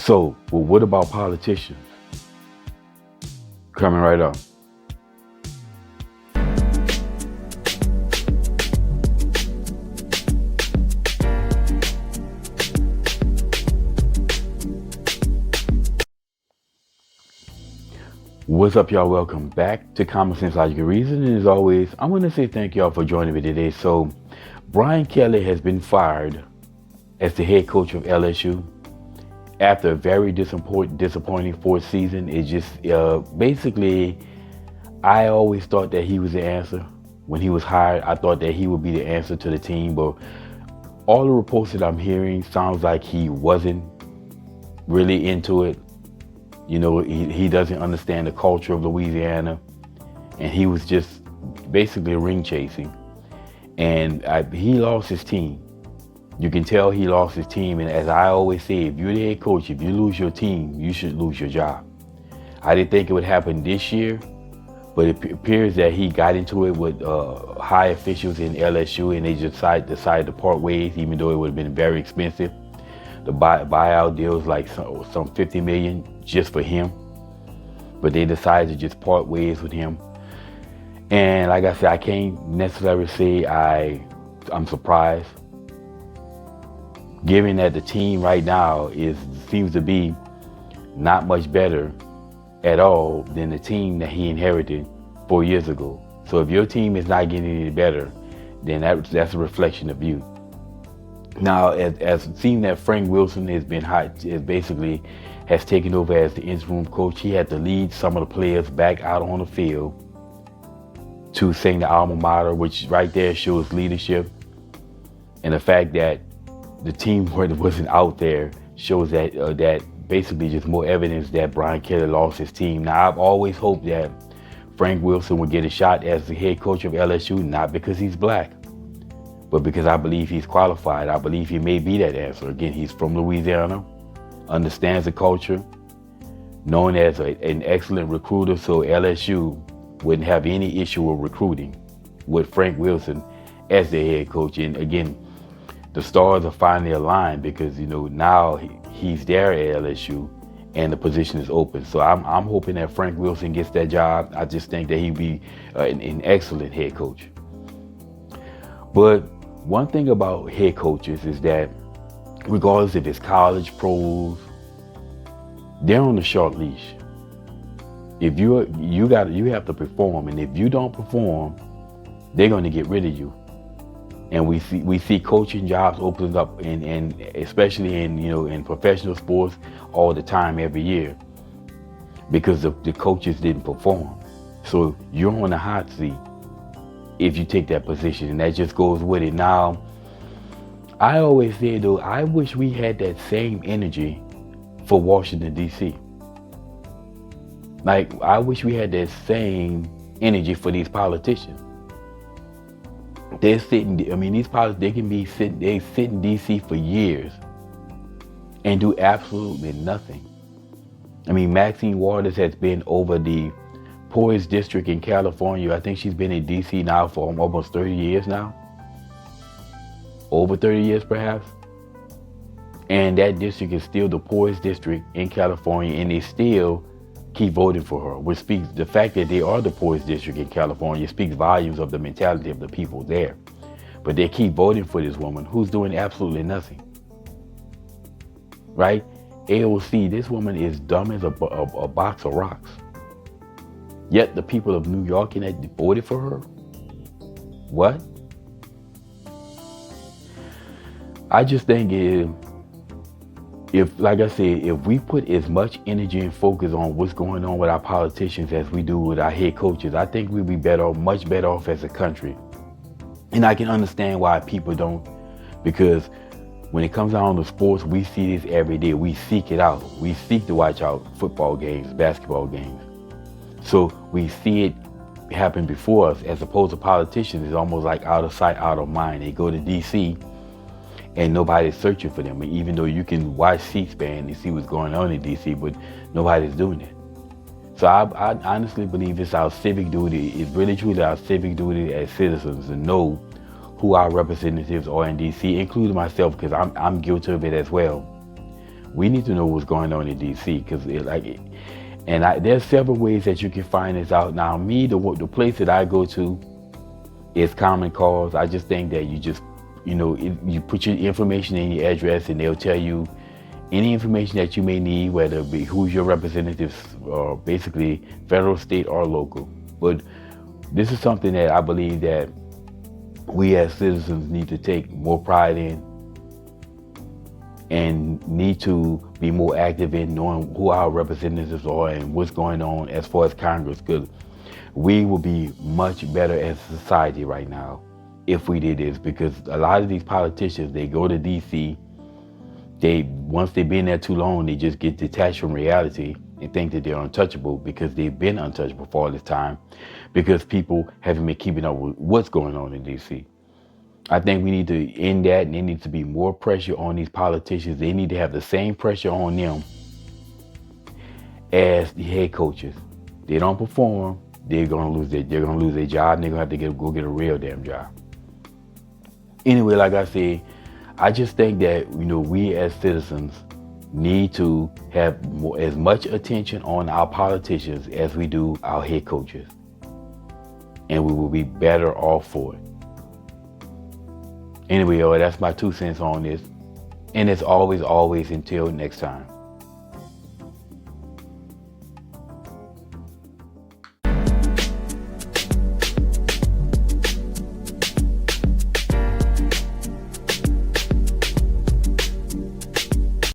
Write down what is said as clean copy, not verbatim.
So, well, what about politicians? Coming right up. What's up, y'all? Welcome back to Common Sense Logic and Reason. And as always, I want to say thank y'all for joining me today. So, Brian Kelly has been fired as the head coach of LSU after a very disappointing fourth season. It just basically, I always thought that he was the answer. When he was hired, I thought that he would be the answer to the team. But all the reports that I'm hearing sounds like he wasn't really into it. You know, he doesn't understand the culture of Louisiana, and he was just basically ring chasing. And he lost his team. You can tell he lost his team. And as I always say, if you're the head coach, if you lose your team, you should lose your job. I didn't think it would happen this year, but it appears that he got into it with high officials in LSU, and they just decided to part ways, even though it would have been very expensive. The buyout deal was like some $50 million just for him, but they decided to just part ways with him. And like I said, I can't necessarily say I'm surprised, given that the team right now seems to be not much better at all than the team that he inherited 4 years ago. So if your team is not getting any better, then that's a reflection of you. Now, as seeing that Frank Wilson has taken over as the interim coach, he had to lead some of the players back out on the field to sing the alma mater, which right there shows leadership. And the fact that the team wasn't out there shows that basically just more evidence that Brian Kelly lost his team. Now, I've always hoped that Frank Wilson would get a shot as the head coach of LSU, not because he's black, but because I believe he's qualified. I believe he may be that answer. Again, he's from Louisiana, understands the culture, known as an excellent recruiter, so LSU wouldn't have any issue with recruiting with Frank Wilson as their head coach. And again, the stars are finally aligned because, you know, now he's there at LSU and the position is open. So I'm hoping that Frank Wilson gets that job. I just think that he'd be an excellent head coach. But one thing about head coaches is that regardless if it's college, pros, they're on a short leash. If you have to perform, and if you don't perform, they're going to get rid of you. And we see coaching jobs opening up, and especially in professional sports all the time, every year, because the coaches didn't perform. So you're on the hot seat if you take that position, and that just goes with it. Now, I always say though, I wish we had that same energy for Washington, D.C. Like, I wish we had that same energy for these politicians. They're sitting, these politicians, they sit in D.C. for years and do absolutely nothing. Maxine Waters has been over the poorest district in California. I think she's been in D.C. now for almost 30 years now. Over 30 years, perhaps. And that district is still the poorest district in California, and they still keep voting for her, which speaks, the fact that they are the poorest district in California speaks volumes of the mentality of the people there. But they keep voting for this woman who's doing absolutely nothing. Right? AOC, this woman is dumb as a box of rocks. Yet the people of New York voted for her? What? I just think if, like I said, if we put as much energy and focus on what's going on with our politicians as we do with our head coaches, I think we'd be much better off as a country. And I can understand why people don't, because when it comes down to sports, we see this every day. We seek it out. We seek to watch out football games, basketball games. So we see it happen before us, as opposed to politicians. It's almost like out of sight, out of mind. They go to D.C. and nobody's searching for them. Even though you can watch C-SPAN and see what's going on in D.C., but nobody's doing it. So I honestly believe it's our civic duty. It's really truly our civic duty as citizens to know who our representatives are in D.C., including myself, because I'm guilty of it as well. We need to know what's going on in D.C. because there's several ways that you can find this out. Now, the place that I go to is Common Cause. I just think that you put your information in your address and they'll tell you any information that you may need, whether it be who's your representatives, or basically federal, state, or local. But this is something that I believe that we as citizens need to take more pride in and need to be more active in knowing who our representatives are and what's going on as far as Congress, because we will be much better as a society right now if we did this, because a lot of these politicians, they go to DC, once they've been there too long, they just get detached from reality and think that they're untouchable because they've been untouchable for all this time because people haven't been keeping up with what's going on in DC. I think we need to end that, and there needs to be more pressure on these politicians. They need to have the same pressure on them as the head coaches. They don't perform, they're gonna lose their job, and they're gonna have to go get a real damn job. Anyway, like I said, I just think that we as citizens need to have as much attention on our politicians as we do our head coaches, and we will be better off for it. Anyway, that's my 2 cents on this. And as always, until next time.